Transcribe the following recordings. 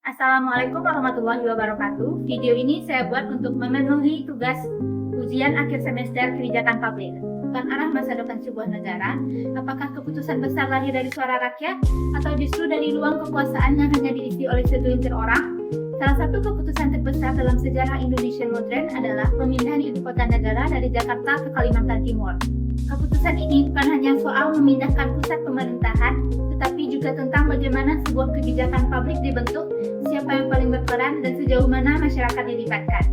Assalamualaikum warahmatullahi wabarakatuh. Video ini saya buat untuk memenuhi tugas ujian akhir semester kebijakan publik. Bukan arah masa depan sebuah negara, apakah keputusan besar lahir dari suara rakyat atau justru dari ruang kekuasaan yang hanya diisi oleh segelintir orang? Salah satu keputusan terbesar dalam sejarah Indonesia modern adalah pemindahan ibu kota negara dari Jakarta ke Kalimantan Timur. Keputusan ini bukan hanya soal memindahkan pusat pemerintahan, tetapi juga tentang bagaimana sebuah kebijakan publik dibentuk, siapa yang paling berperan, dan sejauh mana masyarakat dilibatkan.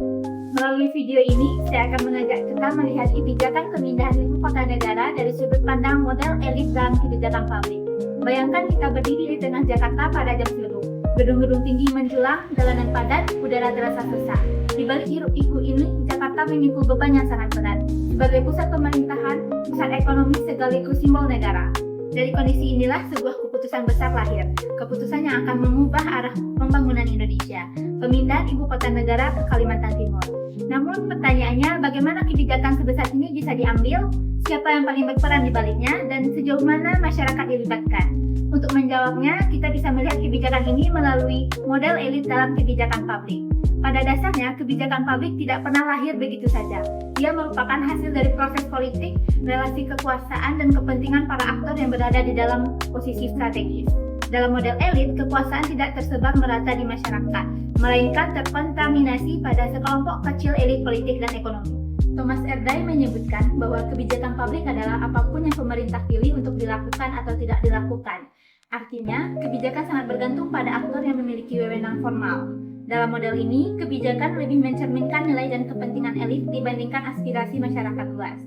Melalui video ini, saya akan mengajak kita melihat kebijakan pemindahan ibu kota negara dari sudut pandang model elit dalam kebijakan publik. Bayangkan kita berdiri di tengah Jakarta pada jam sibuk. Gedung-gedung tinggi menjulang, jalanan padat, udara terasa sesak. Di balik hiruk-pikuk ini, Jakarta memikul beban yang sangat berat. Sebagai pusat pemerintahan, pusat ekonomi sekaligus simbol negara. Dari kondisi inilah sebuah keputusan besar lahir. Keputusan yang akan mengubah arah pembangunan Indonesia. Pemindahan ibu kota negara ke Kalimantan Timur. Namun pertanyaannya, bagaimana kebijakan sebesar ini bisa diambil? Siapa yang paling berperan di baliknya? Dan sejauh mana masyarakat dilibatkan? Untuk menjawabnya, kita bisa melihat kebijakan ini melalui model elit dalam kebijakan publik. Pada dasarnya, kebijakan publik tidak pernah lahir begitu saja. Ia merupakan hasil dari proses politik, relasi kekuasaan, dan kepentingan para aktor yang berada di dalam posisi strategis. Dalam model elit, kekuasaan tidak tersebar merata di masyarakat, melainkan terkontaminasi pada sekelompok kecil elit politik dan ekonomi. Thomas Erdai menyebutkan bahwa kebijakan publik adalah apapun yang pemerintah pilih untuk dilakukan atau tidak dilakukan. Artinya, kebijakan sangat bergantung pada aktor yang memiliki wewenang formal. Dalam model ini, kebijakan lebih mencerminkan nilai dan kepentingan elit dibandingkan aspirasi masyarakat luas.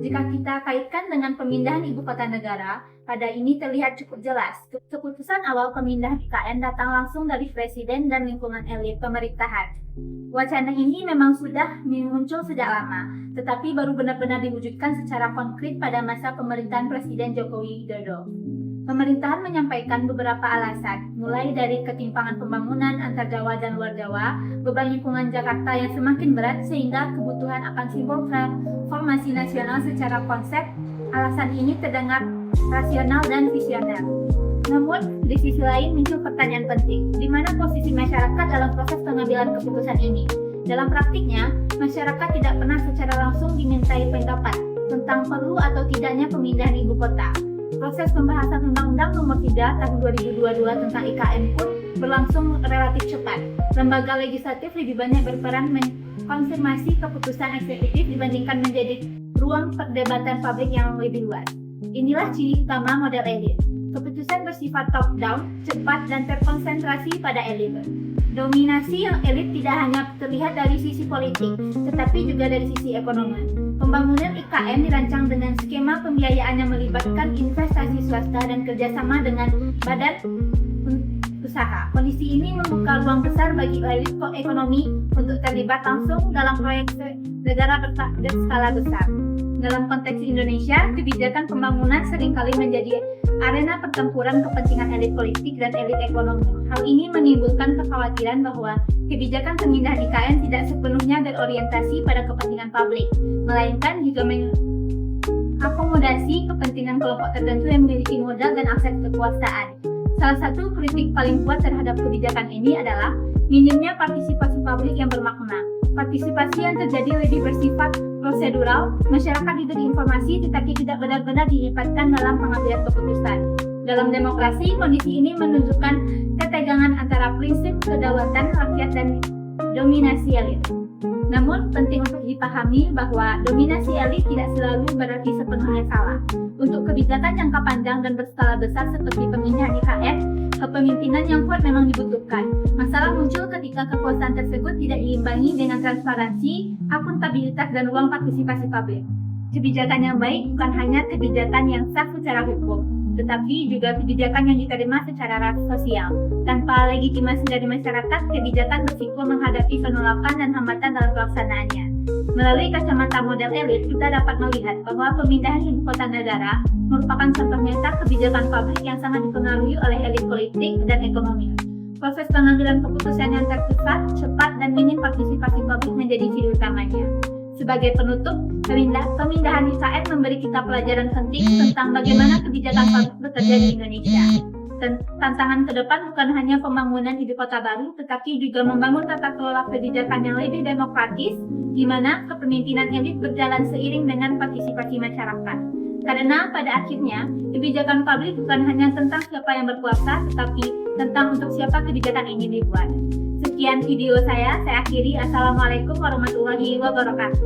Jika kita kaitkan dengan pemindahan ibu kota negara, pada ini terlihat cukup jelas. Keputusan awal pemindahan IKN datang langsung dari presiden dan lingkungan elit pemerintahan. Wacana ini memang sudah muncul sejak lama, tetapi baru benar-benar diwujudkan secara konkret pada masa pemerintahan Presiden Joko Widodo. Pemerintahan menyampaikan beberapa alasan, mulai dari ketimpangan pembangunan antar Jawa dan luar Jawa, beban lingkungan Jakarta yang semakin berat sehingga kebutuhan akan simbol transformasi nasional secara konsep. Alasan ini terdengar rasional dan visioner. Namun, di sisi lain muncul pertanyaan penting, di mana posisi masyarakat dalam proses pengambilan keputusan ini? Dalam praktiknya, masyarakat tidak pernah secara langsung dimintai pendapat tentang perlu atau tidaknya pemindahan ibu kota. Proses pembahasan Undang-Undang Nomor 3 Tahun 2022 tentang IKN pun berlangsung relatif cepat. Lembaga legislatif lebih banyak berperan mengkonfirmasi keputusan eksekutif dibandingkan menjadi ruang perdebatan publik yang lebih luas. Inilah ciri utama model elit. Keputusan bersifat top-down, cepat, dan terkonsentrasi pada elit. Dominasi yang elit tidak hanya terlihat dari sisi politik, tetapi juga dari sisi ekonomi. Pembangunan IKN dirancang dengan skema pembiayaan yang melibatkan investasi swasta dan kerjasama dengan badan usaha. Kondisi ini membuka ruang besar bagi elit ekonomi untuk terlibat langsung dalam proyek negara berskala besar. Dalam konteks Indonesia, kebijakan pembangunan seringkali menjadi arena pertempuran kepentingan elit politik dan elit ekonomi. Hal ini menimbulkan kekhawatiran bahwa kebijakan pemindahan IKN tidak sepenuhnya berorientasi pada kepentingan publik, melainkan juga mengakomodasi kepentingan kelompok tertentu yang memiliki modal dan akses kekuasaan. Salah satu kritik paling kuat terhadap kebijakan ini adalah minimnya partisipasi publik yang bermakna. Partisipasi yang terjadi lebih bersifat prosedural, masyarakat diberi informasi tetapi tidak benar-benar dilibatkan dalam pengambilan keputusan. Dalam demokrasi, kondisi ini menunjukkan ketegangan antara prinsip kedaulatan rakyat dan dominasi elit. Namun, penting untuk dipahami bahwa dominasi elit tidak selalu berarti sepenuhnya salah. Untuk kebijakan jangka panjang dan berskala besar seperti pemindahan IKN, kepemimpinan yang kuat memang dibutuhkan. Masalah muncul ketika kekuasaan tersebut tidak diimbangi dengan transparansi, akuntabilitas, dan ruang partisipasi publik. Kebijakan yang baik bukan hanya kebijakan yang sah secara hukum, tetapi juga kebijakan yang diterima secara sosial. Tanpa legitimasi dari masyarakat, kebijakan berisiko menghadapi penolakan dan hambatan dalam pelaksanaannya. Melalui kacamata model elit, kita dapat melihat bahwa pemindahan ibu kota negara merupakan contoh nyata kebijakan publik yang sangat dipengaruhi oleh elit politik dan ekonomi. Proses pengambilan keputusan yang terpusat, cepat, dan minim partisipasi publik menjadi ciri utamanya. Sebagai penutup, pemindahan IKN memberi kita pelajaran penting tentang bagaimana kebijakan publik bekerja di Indonesia. tantangan ke depan bukan hanya pembangunan ibu kota baru, tetapi juga membangun tata kelola kebijakan yang lebih demokratis, di mana kepemimpinan elit berjalan seiring dengan partisipasi masyarakat. Karena pada akhirnya, kebijakan publik bukan hanya tentang siapa yang berkuasa, tetapi tentang untuk siapa kebijakan ini dibuat. Sekian video saya akhiri. Assalamualaikum warahmatullahi wabarakatuh.